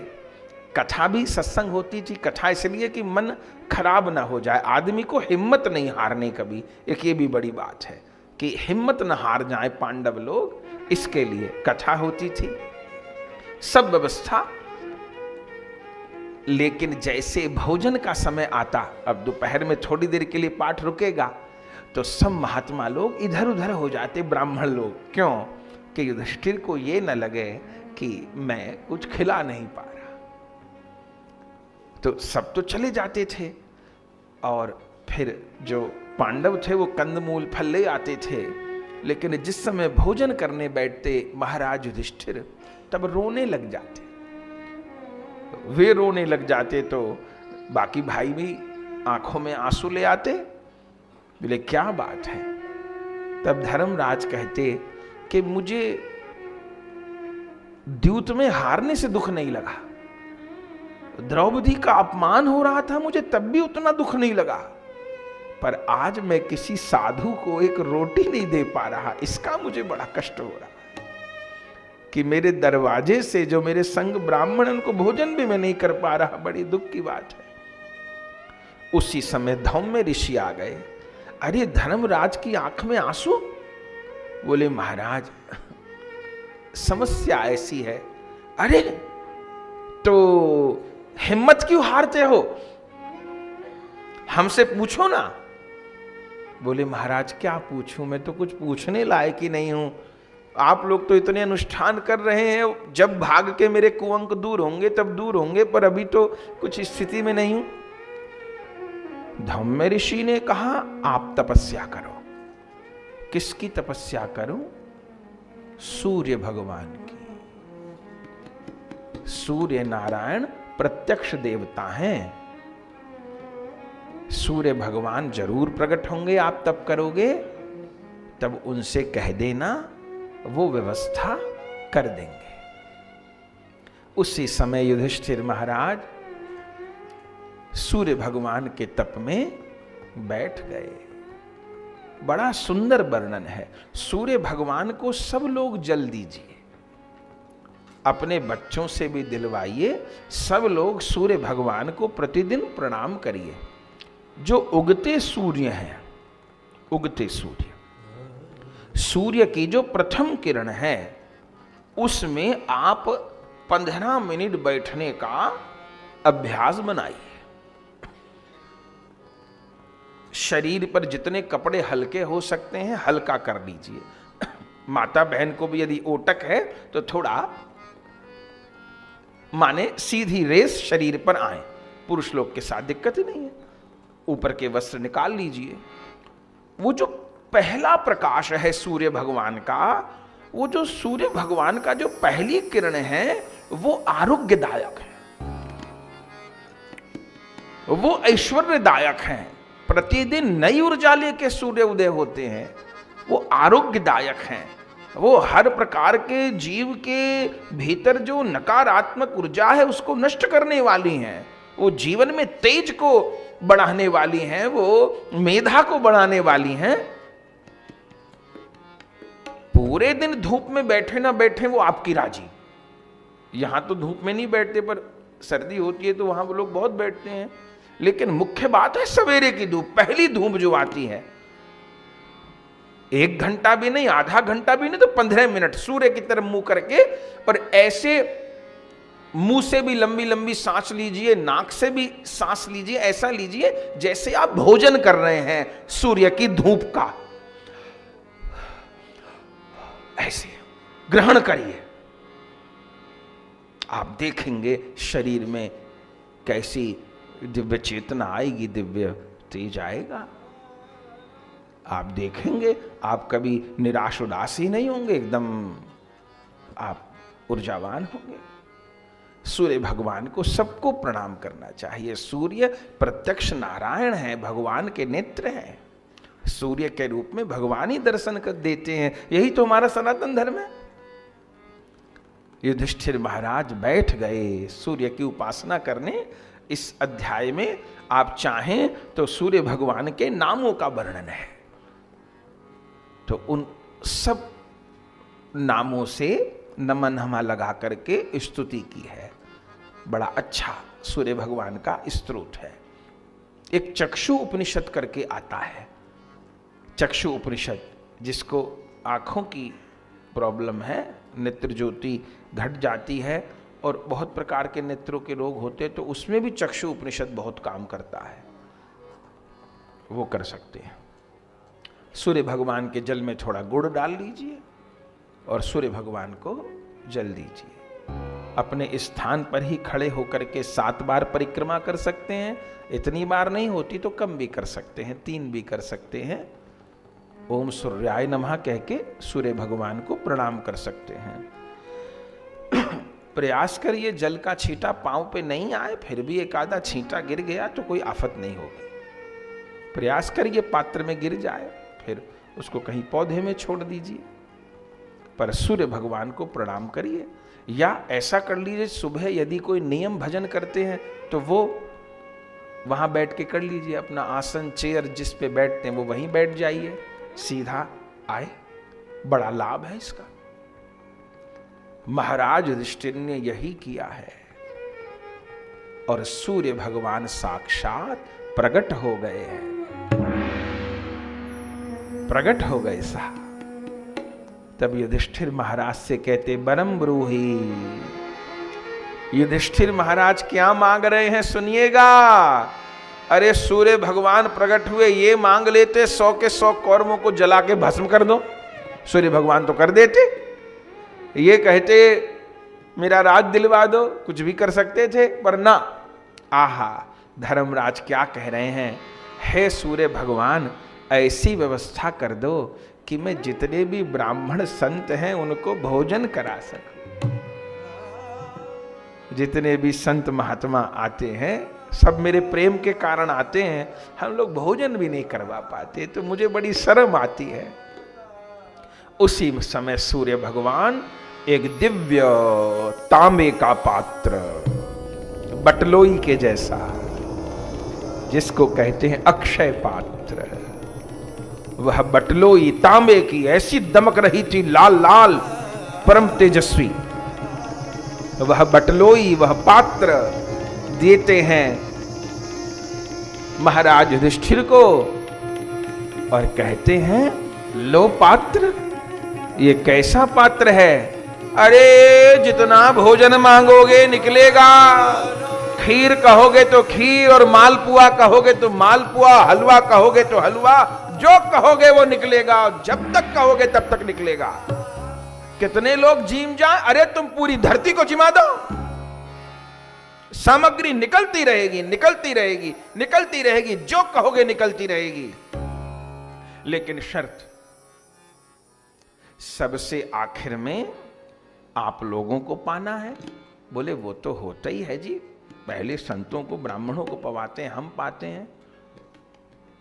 कथा भी सत्संग होती थी। कथा इसलिए कि मन खराब ना हो जाए, आदमी को हिम्मत नहीं हारने कभी, एक ये भी बड़ी बात है कि हिम्मत न हार जाए पांडव लोग, इसके लिए कथा होती थी, सब व्यवस्था। लेकिन जैसे भोजन का समय आता, अब दोपहर में थोड़ी देर के लिए पाठ रुकेगा, तो सब महात्मा लोग इधर उधर हो जाते, ब्राह्मण लोग। क्यों? कि युधिष्ठिर को ये न लगे कि मैं कुछ खिला नहीं पा रहा। तो सब तो चले जाते थे, और फिर जो पांडव थे वो कंदमूल फल ले आते थे। लेकिन जिस समय भोजन करने बैठते महाराज युधिष्ठिर, तब रोने लग जाते। वे रोने लग जाते तो बाकी भाई भी आंखों में आंसू ले आते। बोले क्या बात है? तब धर्मराज कहते कि मुझे द्यूत में हारने से दुख नहीं लगा, द्रौपदी का अपमान हो रहा था मुझे, तब भी उतना दुख नहीं लगा, पर आज मैं किसी साधु को एक रोटी नहीं दे पा रहा, इसका मुझे बड़ा कष्ट हो रहा है कि मेरे दरवाजे से जो मेरे संग ब्राह्मण, उनको भोजन भी मैं नहीं कर पा रहा। बड़ी दुख की बात है। उसी समय धौम्य ऋषि आ गए। अरे धर्मराज की आंख में आंसू? बोले महाराज समस्या ऐसी है। अरे तो हिम्मत क्यों हारते हो, हमसे पूछो ना। बोले महाराज क्या पूछूं, मैं तो कुछ पूछने लायक ही नहीं हूं। आप लोग तो इतने अनुष्ठान कर रहे हैं, जब भाग के मेरे कुअंक दूर होंगे तब दूर होंगे, पर अभी तो कुछ स्थिति में नहीं हूं। धौम्य ऋषि ने कहा आप तपस्या करो। किसकी तपस्या करूं? सूर्य भगवान की। सूर्य नारायण प्रत्यक्ष देवता हैं, सूर्य भगवान जरूर प्रकट होंगे, आप तप करोगे तब उनसे कह देना, वो व्यवस्था कर देंगे। उसी समय युधिष्ठिर महाराज सूर्य भगवान के तप में बैठ गए। बड़ा सुंदर वर्णन है। सूर्य भगवान को सब लोग जल दीजिए, अपने बच्चों से भी दिलवाइए, सब लोग सूर्य भगवान को प्रतिदिन प्रणाम करिए। जो उगते सूर्य हैं, उगते सूर्य, सूर्य की जो प्रथम किरण है, उसमें आप 15 मिनट बैठने का अभ्यास बनाइए। शरीर पर जितने कपड़े हल्के हो सकते हैं हल्का कर लीजिए। माता बहन को भी यदि ओटक है तो थोड़ा माने सीधी रेस शरीर पर आए, पुरुष लोग के साथ दिक्कत ही नहीं है। ऊपर के वस्त्र निकाल लीजिए। वो जो पहला प्रकाश है सूर्य भगवान का, वो जो सूर्य भगवान का जो पहली किरण है, वो आरोग्यदायक है, वो ऐश्वर्यदायक है। प्रतिदिन नई ऊर्जा लेके सूर्य उदय होते हैं, वो आरोग्यदायक हैं। वो हर प्रकार के जीव के भीतर जो नकारात्मक ऊर्जा है उसको नष्ट करने वाली हैं। वो जीवन में तेज को बढ़ाने वाली हैं, वो मेधा को बढ़ाने वाली हैं। पूरे दिन धूप में बैठे ना बैठे वो आपकी राजी। यहां तो धूप में नहीं बैठते, पर सर्दी होती है तो वहां वो लोग बहुत बैठते हैं। लेकिन मुख्य बात है सवेरे की धूप, पहली धूप जो आती है, 1 घंटा भी नहीं, आधा घंटा भी नहीं, तो 15 मिनट सूर्य की तरफ मुंह करके, और ऐसे मुंह से भी लंबी लंबी सांस लीजिए, नाक से भी सांस लीजिए, ऐसा लीजिए जैसे आप भोजन कर रहे हैं सूर्य की धूप का। ऐसे ग्रहण करिए, आप देखेंगे शरीर में कैसी दिव्य चेतना आएगी, दिव्य तेज आएगा। आप देखेंगे आप कभी निराश उदास ही नहीं होंगे, एकदम आप ऊर्जावान होंगे। सूर्य भगवान को सबको प्रणाम करना चाहिए। सूर्य प्रत्यक्ष नारायण है, भगवान के नेत्र हैं। सूर्य के रूप में भगवान ही दर्शन कर देते हैं, यही तो हमारा सनातन धर्म है। युधिष्ठिर महाराज बैठ गए सूर्य की उपासना करने, इस अध्याय में आप चाहें तो सूर्य भगवान के नामों का वर्णन है, तो उन सब नामों से नमन हमा लगा करके स्तुति की है। बड़ा अच्छा सूर्य भगवान का स्तोत्र है। एक चक्षु उपनिषद करके आता है, चक्षु उपनिषद, जिसको आंखों की प्रॉब्लम है, नेत्र ज्योति घट जाती है और बहुत प्रकार के नेत्रों के रोग होते हैं, तो उसमें भी चक्षु उपनिषद बहुत काम करता है, वो कर सकते हैं। सूर्य भगवान के जल में थोड़ा गुड़ डाल लीजिए और सूर्य भगवान को जल दीजिए। अपने स्थान पर ही खड़े होकर के 7 बार परिक्रमा कर सकते हैं, इतनी बार नहीं होती तो कम भी कर सकते हैं, 3 भी कर सकते हैं। ओम सूर्याय नमः कह के सूर्य भगवान को प्रणाम कर सकते हैं। प्रयास करिए जल का छींटा पांव पे नहीं आए, फिर भी एक आधा छींटा गिर गया तो कोई आफत नहीं होगी। प्रयास करिए पात्र में गिर जाए, फिर उसको कहीं पौधे में छोड़ दीजिए, पर सूर्य भगवान को प्रणाम करिए। या ऐसा कर लीजिए, सुबह यदि कोई नियम भजन करते हैं तो वो वहां बैठ के कर लीजिए, अपना आसन चेयर जिस पे बैठते हैं वो वहीं बैठ जाइए, सीधा आए, बड़ा लाभ है इसका। महाराज युधिष्ठिर ने यही किया है और सूर्य भगवान साक्षात प्रकट हो गए हैं, प्रकट हो गए साहब। तब युधिष्ठिर महाराज से कहते, बरम ब्रूहि। युधिष्ठिर महाराज क्या मांग रहे हैं सुनिएगा। अरे सूर्य भगवान प्रकट हुए, ये मांग लेते 100 के 100 कौरवों को जला के भस्म कर दो, सूर्य भगवान तो कर देते। ये कहते मेरा राज दिलवा दो, कुछ भी कर सकते थे, पर ना। आहा, धर्मराज क्या कह रहे हैं, हे सूर्य भगवान ऐसी व्यवस्था कर दो कि मैं जितने भी ब्राह्मण संत हैं उनको भोजन करा सकूं। जितने भी संत महात्मा आते हैं सब मेरे प्रेम के कारण आते हैं, हम लोग भोजन भी नहीं करवा पाते, तो मुझे बड़ी शर्म आती है। उसी समय सूर्य भगवान एक दिव्य तांबे का पात्र, बटलोई के जैसा, जिसको कहते हैं अक्षय पात्र, वह बटलोई तांबे की ऐसी दमक रही थी, लाल लाल परम तेजस्वी। वह बटलोई, वह पात्र देते हैं महाराज युधिष्ठिर को और कहते हैं, लो पात्र, ये कैसा पात्र है। अरे जितना भोजन मांगोगे निकलेगा, खीर कहोगे तो खीर और मालपुआ कहोगे तो मालपुआ, हलवा कहोगे तो हलवा, जो कहोगे वो निकलेगा, जब तक कहोगे तब तक निकलेगा। कितने लोग जिम जाए, अरे तुम पूरी धरती को जिमा दो, सामग्री निकलती रहेगी, निकलती रहेगी, निकलती रहेगी, जो कहोगे निकलती रहेगी। लेकिन शर्त, सबसे आखिर में आप लोगों को पाना है। बोले वो तो होता ही है जी, पहले संतों को ब्राह्मणों को पवाते हैं, हम पाते हैं,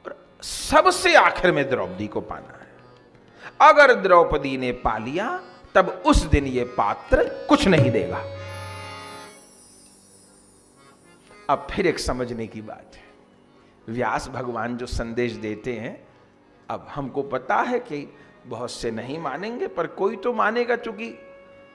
और सबसे आखिर में द्रौपदी को पाना है। अगर द्रौपदी ने पा लिया तब उस दिन ये पात्र कुछ नहीं देगा। अब फिर एक समझने की बात है, व्यास भगवान जो संदेश देते हैं, अब हमको पता है कि बहुत से नहीं मानेंगे, पर कोई तो मानेगा, क्योंकि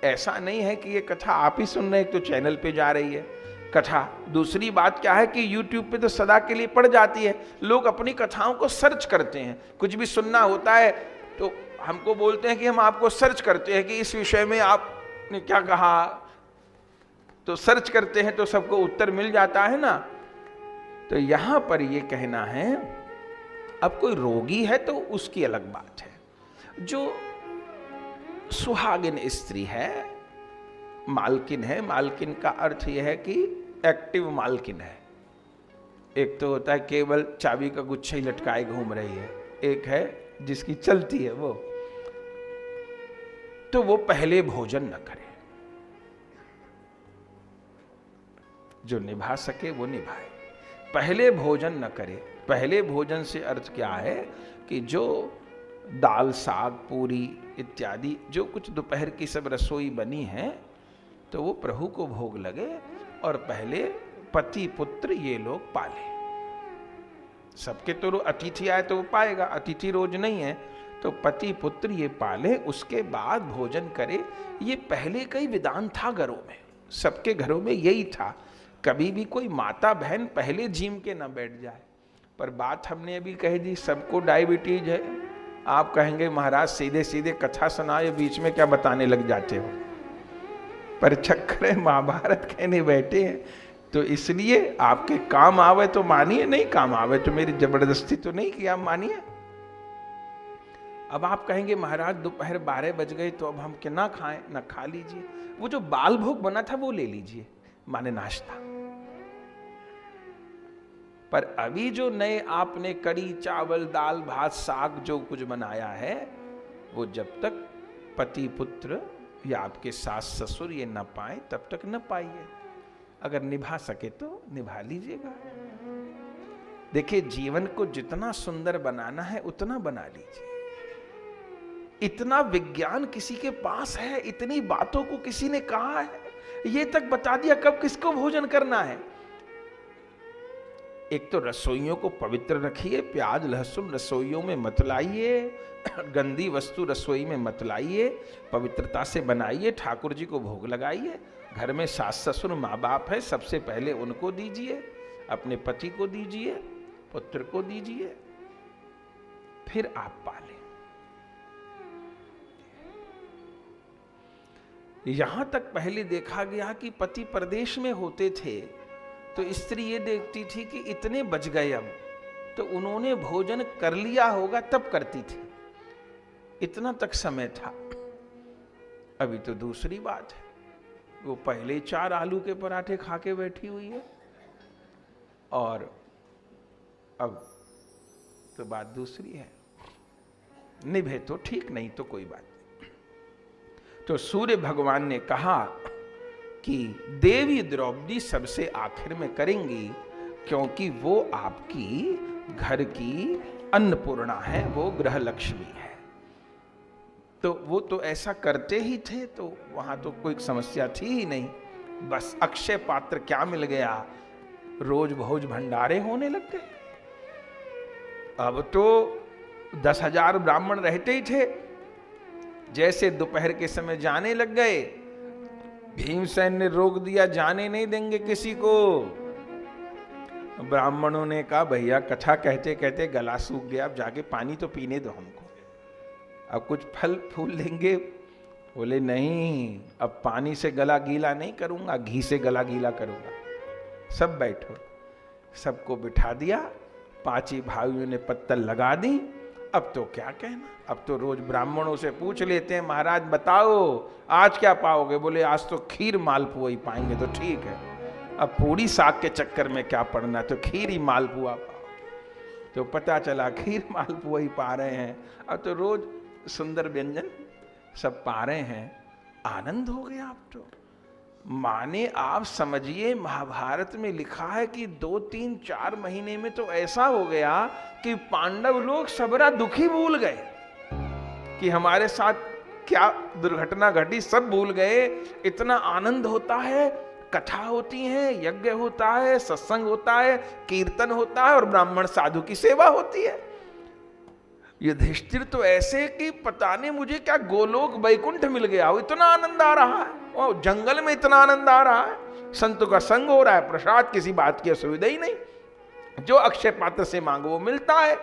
ऐसा नहीं है कि ये कथा आप ही सुन रहे हैं, तो चैनल पे जा रही है कथा। दूसरी बात क्या है कि YouTube पे तो सदा के लिए पड़ जाती है, लोग अपनी कथाओं को सर्च करते हैं। कुछ भी सुनना होता है तो हमको बोलते हैं कि हम आपको सर्च करते हैं कि इस विषय में आपने क्या कहा, तो सर्च करते हैं तो सबको उत्तर मिल जाता है ना। तो यहां पर ये कहना है, अब कोई रोगी है तो उसकी अलग बात है। जो सुहागिन स्त्री है, मालकिन है, मालकिन का अर्थ यह है कि एक्टिव मालकिन है। एक तो होता है केवल चाबी का गुच्छा ही लटकाए घूम रही है, एक है जिसकी चलती है वो, तो वो पहले भोजन न करे, जो निभा सके वो निभाए, पहले भोजन न करे। पहले भोजन से अर्थ क्या है कि जो दाल साग पूरी इत्यादि जो कुछ दोपहर की सब रसोई बनी है, तो वो प्रभु को भोग लगे और पहले पति पुत्र ये लोग पाले। सबके तो अतिथि आए तो वो पाएगा, अतिथि रोज नहीं है, तो पति पुत्र ये पाले, उसके बाद भोजन करे। ये पहले का ही विधान था घरों में, सबके घरों में यही था। कभी भी कोई माता बहन पहले जिम के ना बैठ जाए। पर बात हमने अभी कह दी, सबको डायबिटीज है। आप कहेंगे महाराज सीधे सीधे कथा सुनाए, बीच में क्या बताने लग जाते हो। पर चक्कर है महाभारत कहने बैठे हैं, तो इसलिए आपके काम आवे तो मानिए, नहीं काम आवे तो मेरी जबरदस्ती तो नहीं कि आप मानिए। अब आप कहेंगे महाराज दोपहर 12 बज गए तो अब हम क्या ना खाएं, ना खा लीजिए। वो जो बाल भोग बना था वो ले लीजिए, माने नाश्ता। पर अभी जो नए आपने कड़ी चावल दाल भात साग जो कुछ बनाया है, वो जब तक पति पुत्र या आपके सास ससुर ये न पाए तब तक न पाइए। अगर निभा सके तो निभा लीजिएगा। देखिए, जीवन को जितना सुंदर बनाना है उतना बना लीजिए। इतना विज्ञान किसी के पास है, इतनी बातों को किसी ने कहा है, ये तक बता दिया कब किसको भोजन करना है। एक तो रसोइयों को पवित्र रखिए, प्याज लहसुन रसोइयों में मत लाइए, गंदी वस्तु रसोई में मत लाइए, पवित्रता से बनाइए, ठाकुर जी को भोग लगाइए। घर में सास ससुर माँ बाप है, सबसे पहले उनको दीजिए, अपने पति को दीजिए, पुत्र को दीजिए, फिर आप पालें। यहां तक पहले देखा गया कि पति परदेश में होते थे तो स्त्री ये देखती थी कि इतने बज गए, अब तो उन्होंने भोजन कर लिया होगा तब करती थी, इतना तक समय था। अभी तो दूसरी बात है, वो पहले 4 आलू के पराठे खा के बैठी हुई है, और अब तो बात दूसरी है। निभे तो ठीक, नहीं तो कोई बात नहीं। तो सूर्य भगवान ने कहा कि देवी द्रौपदी सबसे आखिर में करेंगी, क्योंकि वो आपकी घर की अन्नपूर्णा है, वो गृह लक्ष्मी है। तो वो तो ऐसा करते ही थे, तो वहां तो कोई समस्या थी ही नहीं। बस अक्षय पात्र क्या मिल गया, रोज भोज भंडारे होने लग गए। अब तो 10,000 ब्राह्मण रहते ही थे, जैसे दोपहर के समय जाने लग गए, भीमसेन ने रोक दिया, जाने नहीं देंगे किसी को। ब्राह्मणों ने कहा भैया कथा कहते कहते गला सूख गया, अब जाके पानी तो पीने दो हमको, अब कुछ फल फूल लेंगे। बोले नहीं, अब पानी से गला गीला नहीं करूंगा, घी से गला गीला करूंगा। सब बैठो, सबको बिठा दिया, 5 ही भाइयों ने पत्तल लगा दी। अब तो क्या कहना, अब तो रोज ब्राह्मणों से पूछ लेते हैं महाराज बताओ आज क्या पाओगे। बोले आज तो खीर मालपुआ ही पाएंगे, तो ठीक है, अब पूरी साग के चक्कर में क्या पड़ना, तो खीर ही मालपुआ पाओ। तो पता चला खीर मालपुआ ही पा रहे हैं, अब तो रोज सुंदर व्यंजन सब पा रहे हैं। आनंद हो गया। अब तो माने आप समझिए, महाभारत में लिखा है कि 2, 3, 4 महीने में तो ऐसा हो गया कि पांडव लोग सबरा दुखी भूल गए कि हमारे साथ क्या दुर्घटना घटी, सब भूल गए। इतना आनंद होता है, कथा होती है, यज्ञ होता है, सत्संग होता है, कीर्तन होता है और ब्राह्मण साधु की सेवा होती है। युधिष्ठिर तो ऐसे कि पता नहीं मुझे क्या गोलोक वैकुंठ मिल गया, इतना आनंद आ रहा है, और जंगल में इतना आनंद आ रहा है, संतों का संग हो रहा है, प्रसाद किसी बात की असुविधा ही नहीं, जो अक्षय पात्र से मांगो वो मिलता है।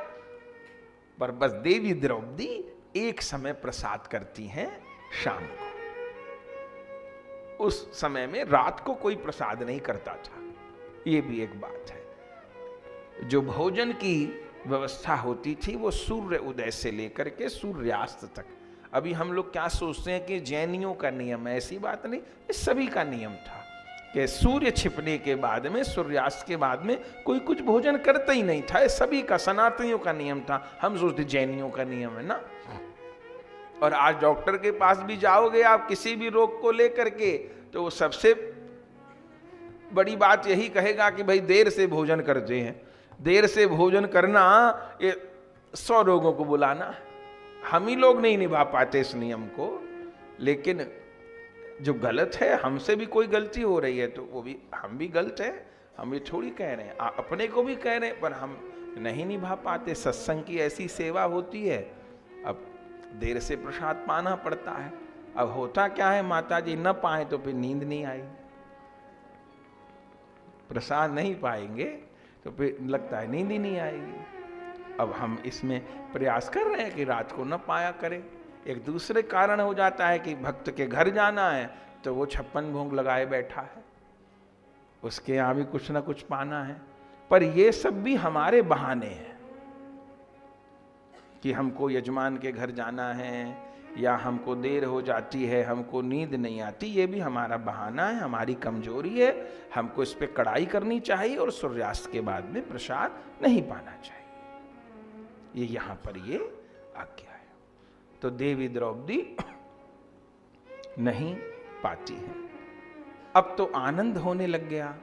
पर बस देवी द्रौपदी एक समय प्रसाद करती हैं शाम को, उस समय में रात को कोई प्रसाद नहीं करता था। ये भी एक बात है। जो भोजन की व्यवस्था होती थी वो सूर्य उदय से लेकर के सूर्यास्त तक। अभी हम लोग क्या सोचते हैं कि जैनियों का नियम है, ऐसी बात नहीं, ये सभी का नियम था कि सूर्य छिपने के बाद में, सूर्यास्त के बाद में कोई कुछ भोजन करता ही नहीं था। ये सभी का, सनातनियों का नियम था। हम सोचते जैनियों का नियम है ना। और आज डॉक्टर के पास भी जाओगे आप किसी भी रोग को लेकर के, तो वो सबसे बड़ी बात यही कहेगा कि भाई देर से भोजन करते हैं। देर से भोजन करना ये 100 रोगों को बुलाना। हम ही लोग नहीं निभा पाते इस नियम को, लेकिन जो गलत है, हमसे भी कोई गलती हो रही है तो वो भी, हम भी गलत है, हम ये थोड़ी कह रहे हैं, अपने को भी कह रहे हैं, पर हम नहीं निभा पाते। सत्संग की ऐसी सेवा होती है, अब देर से प्रसाद पाना पड़ता है। अब होता क्या है, माता जी न पाए तो फिर नींद नहीं आएगी, प्रसाद नहीं पाएंगे तो फिर लगता है नींद ही नहीं आएगी। अब हम इसमें प्रयास कर रहे हैं कि रात को न पाया करें। एक दूसरे कारण हो जाता है कि भक्त के घर जाना है तो वो 56 भोग लगाए बैठा है, उसके यहां भी कुछ ना कुछ पाना है। पर ये सब भी हमारे बहाने हैं कि हमको यजमान के घर जाना है, या हमको देर हो जाती है, हमको नींद नहीं आती, ये भी हमारा बहाना है, हमारी कमजोरी है। हमको इस पे कड़ाई करनी चाहिए और सूर्यास्त के बाद में प्रसाद नहीं पाना चाहिए। ये यहां पर ये आज्ञा है। तो देवी द्रौपदी नहीं पाती है। अब तो आनंद होने लग गया।